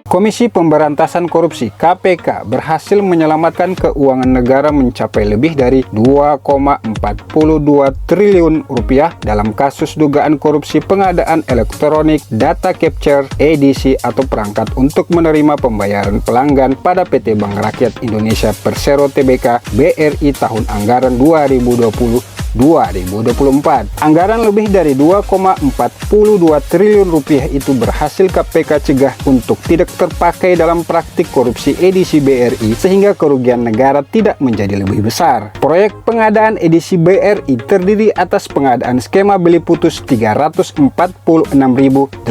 Komisi Pemberantasan Korupsi (KPK) berhasil menyelamatkan keuangan negara mencapai lebih dari 2,42 triliun rupiah dalam kasus dugaan korupsi pengadaan elektronik data capture edisi atau perangkat untuk menerima pembayaran pelanggan pada PT Bank Rakyat Indonesia Persero Tbk BRI tahun anggaran 2024. Anggaran lebih dari 2,42 triliun rupiah itu berhasil KPK cegah untuk tidak terpakai dalam praktik korupsi edisi BRI sehingga kerugian negara tidak menjadi lebih besar. Proyek pengadaan edisi BRI terdiri atas pengadaan skema beli putus 346.838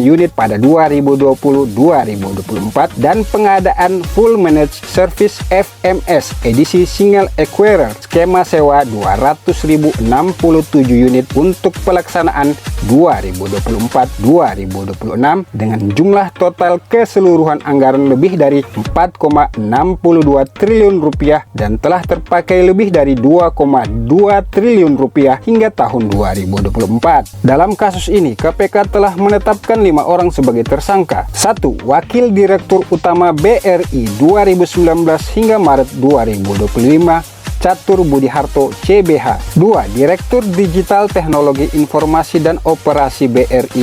unit pada 2020-2024 dan pengadaan full managed service FMS edisi single acquirer skema sewa 200.067 unit untuk pelaksanaan 2024-2026 dengan jumlah total keseluruhan anggaran lebih dari 4,62 triliun rupiah dan telah terpakai lebih dari 2,2 triliun rupiah hingga tahun 2024. Dalam kasus ini, KPK telah menetapkan 5 orang sebagai tersangka. 1. Wakil Direktur Utama BRI 2019 hingga Maret 2025 Catur Budiharto CBH. 2. Direktur Digital Teknologi Informasi dan Operasi BRI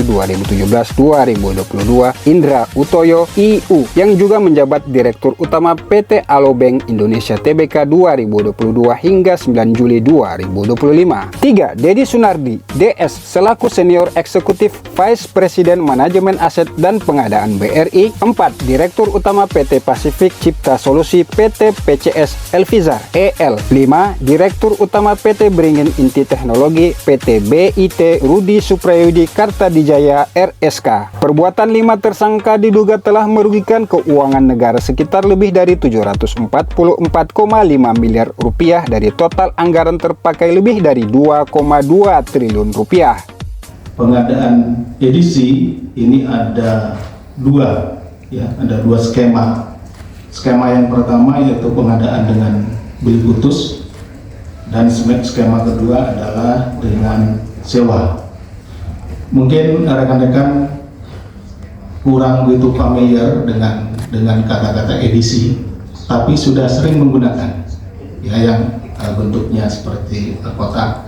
2017-2022 Indra Utoyo IU yang juga menjabat Direktur Utama PT Alobank Indonesia Tbk 2022 hingga 9 Juli 2025. 3. Dedi Sunardi DS selaku Senior Eksekutif Vice President Manajemen Aset dan Pengadaan BRI. 4. Direktur Utama PT Pasifik Cipta Solusi PT PCS Elvizar EL. 5. Direktur Utama PT Beringin Inti Teknologi PT BIT Rudi Suprayudi Kartadijaya RSK. Perbuatan 5 tersangka diduga telah merugikan keuangan negara sekitar lebih dari 744,5 miliar rupiah dari total anggaran terpakai lebih dari 2,2 triliun rupiah. Pengadaan edisi ini ada dua skema. Skema yang pertama yaitu pengadaan dengan beli putus dan skema kedua adalah dengan sewa. Mungkin rekan-rekan kurang begitu familiar dengan kata-kata edisi, tapi sudah sering menggunakan ya yang bentuknya seperti kotak.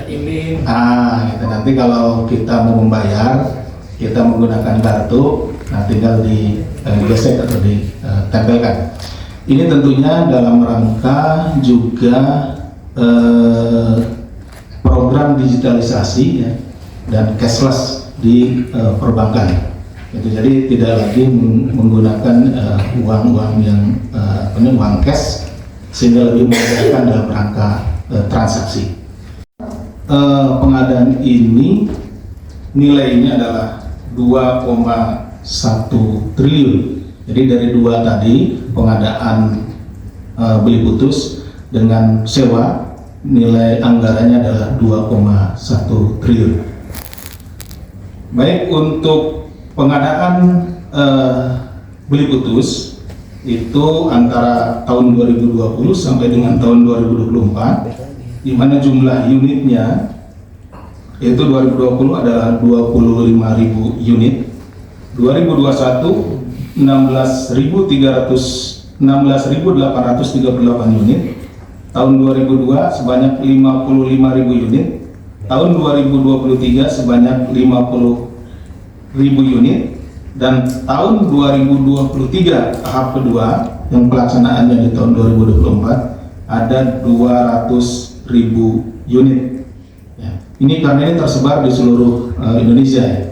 Ini. Gitu. Nanti kalau kita mau membayar, kita menggunakan kartu, nah tinggal digesek atau ditempelkan. Ini tentunya dalam rangka juga program digitalisasi ya, dan cashless di perbankan. Jadi tidak lagi menggunakan uang yang uang cash sehingga lebih memudahkan dalam rangka transaksi. Pengadaan ini nilainya adalah 2,1 triliun. Jadi dari dua tadi, pengadaan beli putus dengan sewa, nilai anggarannya adalah 2,1 triliun. Baik, untuk pengadaan beli putus itu antara tahun 2020 sampai dengan tahun 2024, di mana jumlah unitnya yaitu 2020 adalah 25.000 unit, 2021 16.838 unit, tahun 2002 sebanyak 55.000 unit, tahun 2023 sebanyak 50.000 unit, dan tahun 2023 tahap kedua yang pelaksanaannya di tahun 2024 ada 200.000 unit. Ya. Ini karena ini tersebar di seluruh Indonesia. Ya.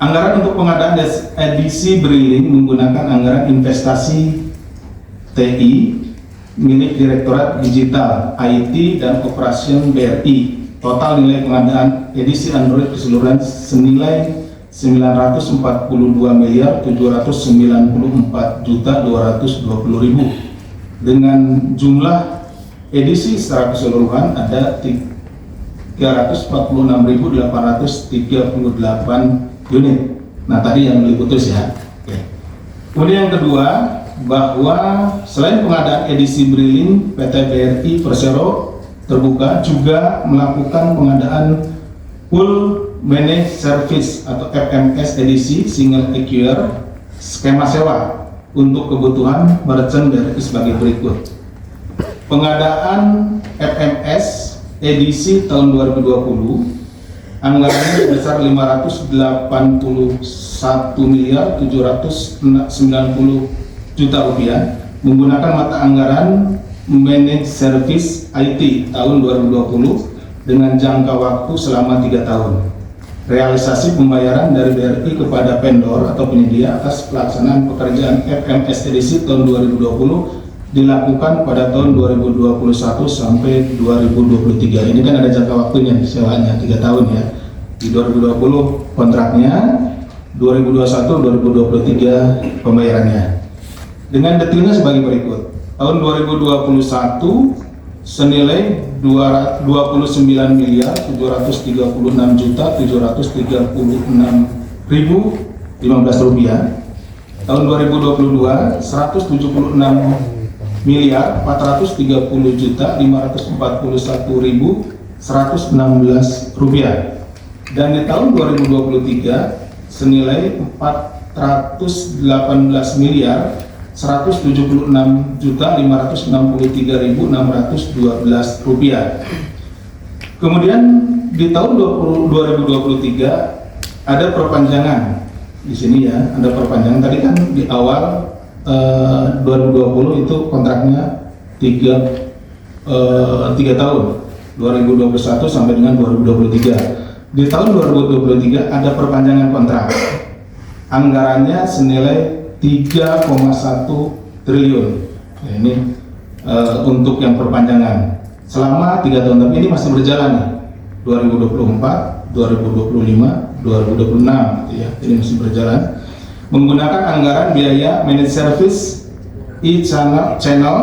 Anggaran untuk pengadaan edisi Briling menggunakan anggaran investasi TI milik Direktorat Digital IT dan Operasi BRI. Total nilai pengadaan edisi Android keseluruhan senilai 944.794.220.000 dengan jumlah edisi secara keseluruhan ada 346.838 unit. Nah tadi yang beli putus ya. Oke. Kemudian yang kedua, bahwa selain pengadaan edisi Briling, PT BRI Persero Terbuka juga melakukan pengadaan full Managed Service atau FMS edisi Single Acquire skema sewa untuk kebutuhan merchant BRI sebagai berikut. Pengadaan FMS edisi tahun 2020 anggarannya sebesar 581.790 juta rupiah menggunakan mata anggaran Managed Service IT tahun 2020 dengan jangka waktu selama 3 tahun. Realisasi pembayaran dari BRI kepada vendor atau penyedia atas pelaksanaan pekerjaan FMS edisi tahun 2020 dilakukan pada tahun 2021 sampai 2023. Ini kan ada jangka waktunya sewanya 3 tahun ya. Di 2020 kontraknya, 2021-2023 pembayarannya. Dengan detailnya sebagai berikut. Tahun 2021 senilai 29.736.736.015 rupiah. Tahun 2022 176.430.541.116 rupiah. Dan di tahun 2023 senilai 418.176.563.612 rupiah. Kemudian di tahun 2023 ada perpanjangan. Di sini ya, ada perpanjangan. Tadi kan di awal 2020 itu kontraknya 3 tahun, 2021 sampai dengan 2023. Di tahun 2023 ada perpanjangan kontrak. Anggarannya senilai 3,1 triliun. Ya, ini untuk yang perpanjangan selama 3 tahun, tapi ini masih berjalan nih. 2024, 2025, 2026 gitu ya. Ini masih berjalan. Menggunakan anggaran biaya managed service, e-channel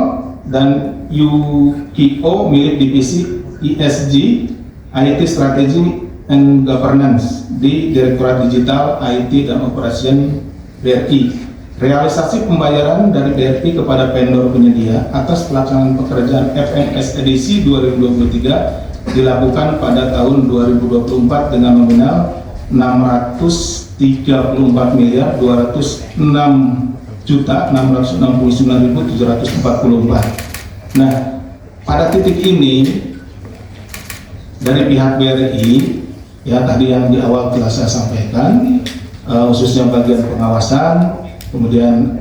dan UKO milik divisi ESG, IT Strategy and Governance di Direktorat Digital, IT dan Operation BRI. Realisasi pembayaran dari BRI kepada vendor penyedia atas pelaksanaan pekerjaan FMS edisi 2023 dilakukan pada tahun 2024 dengan nominal 634.206.669.744. Nah, pada titik ini dari pihak BRI ya, tadi yang di awal telah saya sampaikan, khususnya bagian pengawasan, kemudian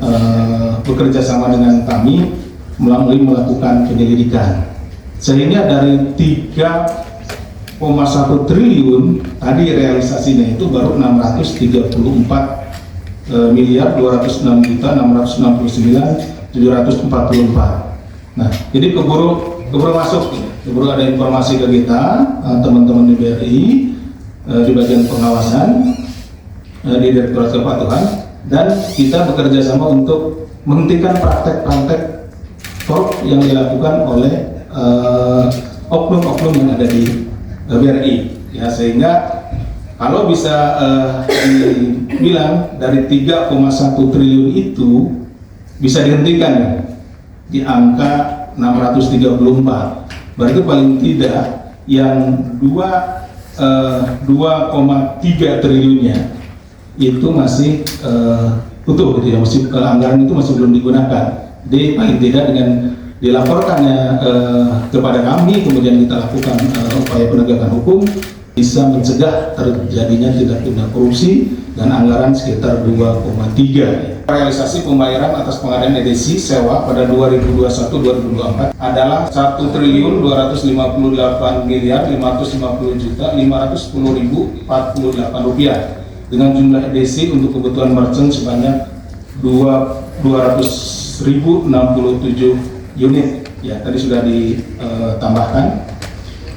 bekerja sama dengan kami melalui melakukan penyelidikan, sehingga dari 3,1 triliun tadi realisasinya itu baru 634.206.669.744. Nah, jadi keburu masuk, keburu ada informasi ke kita, teman-teman di BRI di bagian pengawasan di Direktorat Kepatuhan, dan kita bekerja sama untuk menghentikan praktek-praktek korup yang dilakukan oleh oknum-oknum yang ada di BRI ya, sehingga kalau bisa dibilang dari 3,1 triliun itu bisa dihentikan ya, di angka 634, berarti paling tidak yang 2,3 triliunnya itu masih utuh gitu ya, masih anggaran itu masih belum digunakan. Jadi paling tidak dengan dilaporkannya kepada kami, kemudian kita lakukan upaya penegakan hukum, bisa mencegah terjadinya tindak pidana korupsi dan anggaran sekitar 2,3. Realisasi pembayaran atas pengadaan edisi sewa pada 2021-2024 adalah 1.250.550.510.048 rupiah dengan jumlah edisi untuk kebutuhan merchant sebanyak 200.067 unit ya, tadi sudah ditambahkan.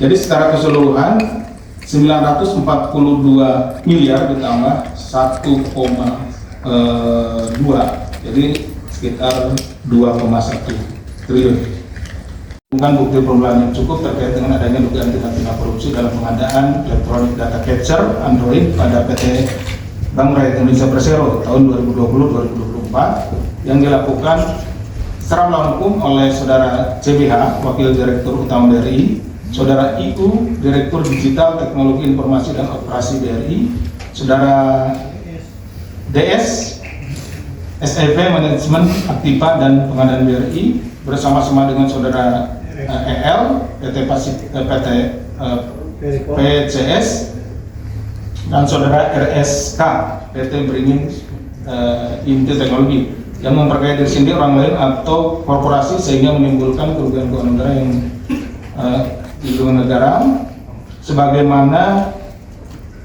Jadi secara keseluruhan 942 miliar ditambah 1,2, jadi sekitar 2,1 triliun. Bukan bukti permulaan yang cukup terkait dengan adanya dugaan tindak pidana korupsi dalam pengadaan electronic data capture Android pada PT Bank Rakyat Indonesia Persero tahun 2020-2024 yang dilakukan secara melawan hukum oleh Saudara CBH, Wakil Direktur Utama BRI, Saudara IU, Direktur Digital Teknologi Informasi dan Operasi BRI, Saudara DS, SEV Manajemen Aktiva dan Pengadaan BRI, bersama-sama dengan Saudara EL, PCS, dan Saudara RSK, PT Beringin Inti Teknologi, yang memperkaya diri sendiri, orang lain, atau korporasi sehingga menimbulkan kerugian keuangan negara yang dilindungi negara, sebagaimana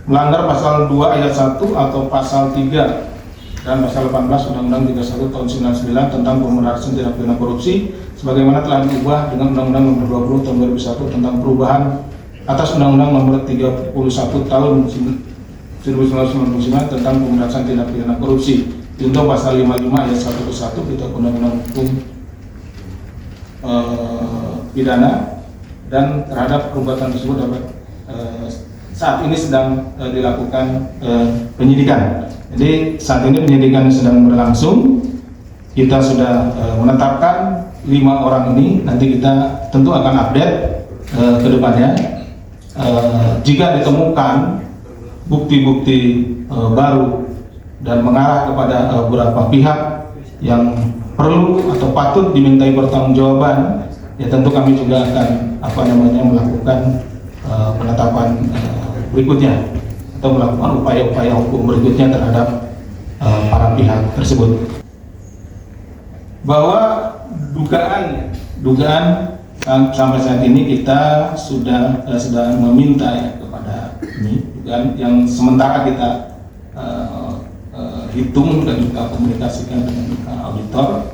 melanggar pasal 2 ayat 1 atau pasal 3 dan pasal 18 Undang-Undang 31 tahun 99 tentang pemberantasan tindak pidana korupsi, sebagaimana telah diubah dengan Undang-Undang Nomor 20 tahun 2001 tentang perubahan atas Undang-Undang Nomor 31 tahun 1999 tentang pemberantasan tindak pidana korupsi. Junto pasal 55 ayat 1 ke 1 Kitab Undang-Undang Hukum Pidana, dan terhadap perbuatan tersebut dapat saat ini sedang dilakukan penyidikan. Jadi saat ini penyidikan sedang berlangsung. Kita sudah menetapkan 5 orang ini. Nanti kita tentu akan update ke depannya. Jika ditemukan bukti-bukti baru dan mengarah kepada beberapa pihak yang perlu atau patut dimintai pertanggungjawaban, ya tentu kami juga akan melakukan penetapan berikutnya atau melakukan upaya-upaya hukum berikutnya terhadap para pihak tersebut. Bahwa dugaan sampai saat ini kita sudah meminta ya kepada ini dugaan yang sementara kita hitung dan juga komunikasikan dengan auditor,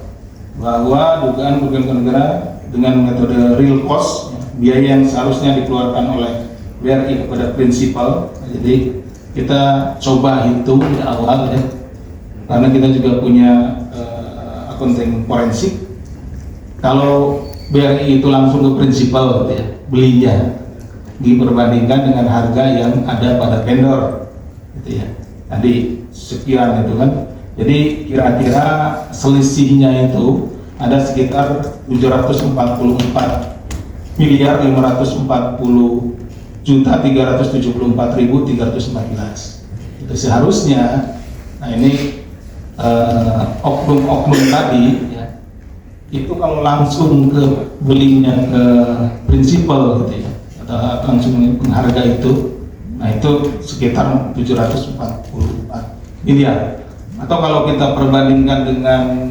bahwa dugaan kerugian negara dengan metode real cost, biaya yang seharusnya dikeluarkan oleh BRI kepada prinsipal. Jadi kita coba hitung di awal ya, karena kita juga punya accounting forensik. Kalau BRI itu langsung ke prinsipal gitu ya, belinya diperbandingkan dengan harga yang ada pada vendor gitu ya. Tadi sekian itu kan. Jadi kira-kira selisihnya itu ada sekitar 744.540.374.314. Itu seharusnya. Nah ini oknum-oknum tadi ya, itu kalau langsung ke belinya ke prinsipal gitu ya, atau langsung pengharga itu, nah itu sekitar 744 miliar. Atau kalau kita perbandingkan dengan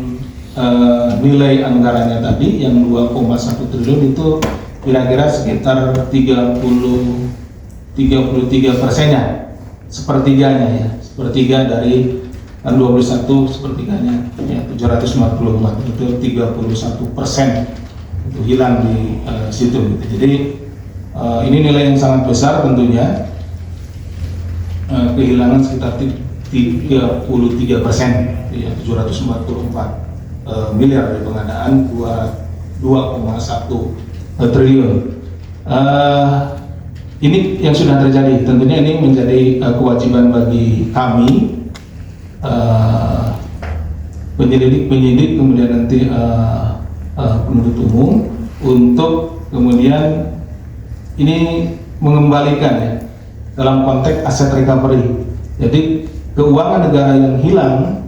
nilai anggarannya tadi yang 2,1 triliun, itu kira-kira sekitar 33%-nya, sepertiganya ya, sepertiga dari 21 sepertiganya ya, 754 itu 31% itu hilang di situ gitu. Jadi ini nilai yang sangat besar tentunya, kehilangan sekitar 33% ya, 744 miliar dari pengadaan 2,1 triliun. Ini yang sudah terjadi, tentunya ini menjadi kewajiban bagi kami penyidik kemudian nanti penuntut umum untuk kemudian ini mengembalikan ya dalam konteks aset recovery. Jadi keuangan negara yang hilang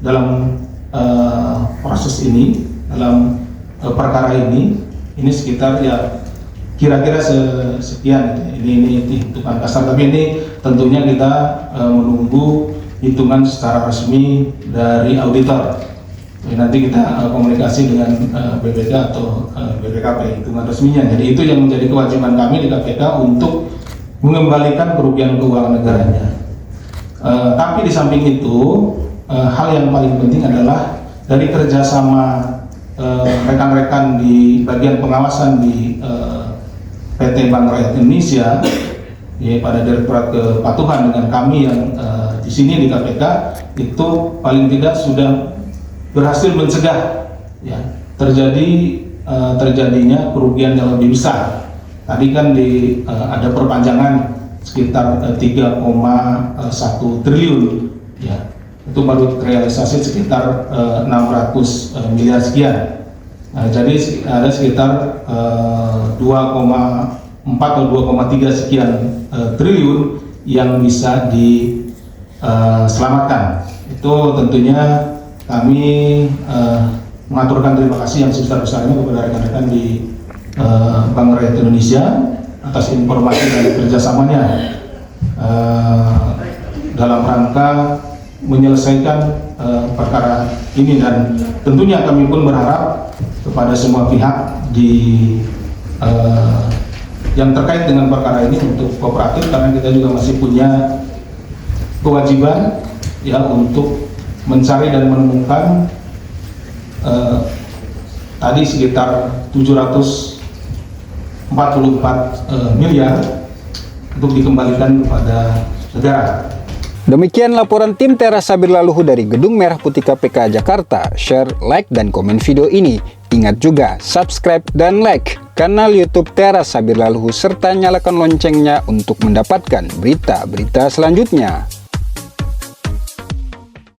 dalam proses ini, dalam perkara ini sekitar ya kira-kira sekian. Ini hitungan kasar, tapi ini tentunya kita menunggu hitungan secara resmi dari auditor. Nanti kita komunikasi dengan BPK atau BPKP hitungan resminya. Jadi itu yang menjadi kewajiban kami di KPK untuk mengembalikan kerugian keuangan negaranya. Tapi di samping itu hal yang paling penting adalah dari kerjasama rekan-rekan di bagian pengawasan di PT Bank Rakyat Indonesia, ya, pada Direktorat Kepatuhan dengan kami yang di sini di KPK, itu paling tidak sudah berhasil mencegah ya terjadinya kerugian yang lebih besar. Tadi kan ada perpanjangan sekitar 3,1 triliun ya, itu baru realisasi sekitar 600 miliar sekian. Nah, jadi ada sekitar 2,1 atau 2,3 sekian triliun yang bisa diselamatkan. Itu tentunya kami mengaturkan terima kasih yang sebesar-besarnya kepada rekan-rekan di Bank Rakyat Indonesia atas informasi dan kerjasamanya dalam rangka menyelesaikan perkara ini, dan tentunya kami pun berharap kepada semua pihak yang terkait dengan perkara ini untuk kooperatif, karena kita juga masih punya kewajiban ya untuk mencari dan menemukan tadi sekitar 744 miliar untuk dikembalikan kepada negara. Demikian laporan tim Tera Sabir Laluhu dari Gedung Merah Putih KPK Jakarta. Share, like, dan komen video ini. Ingat juga, subscribe dan like kanal YouTube Tera Sabir Laluhu serta nyalakan loncengnya untuk mendapatkan berita-berita selanjutnya.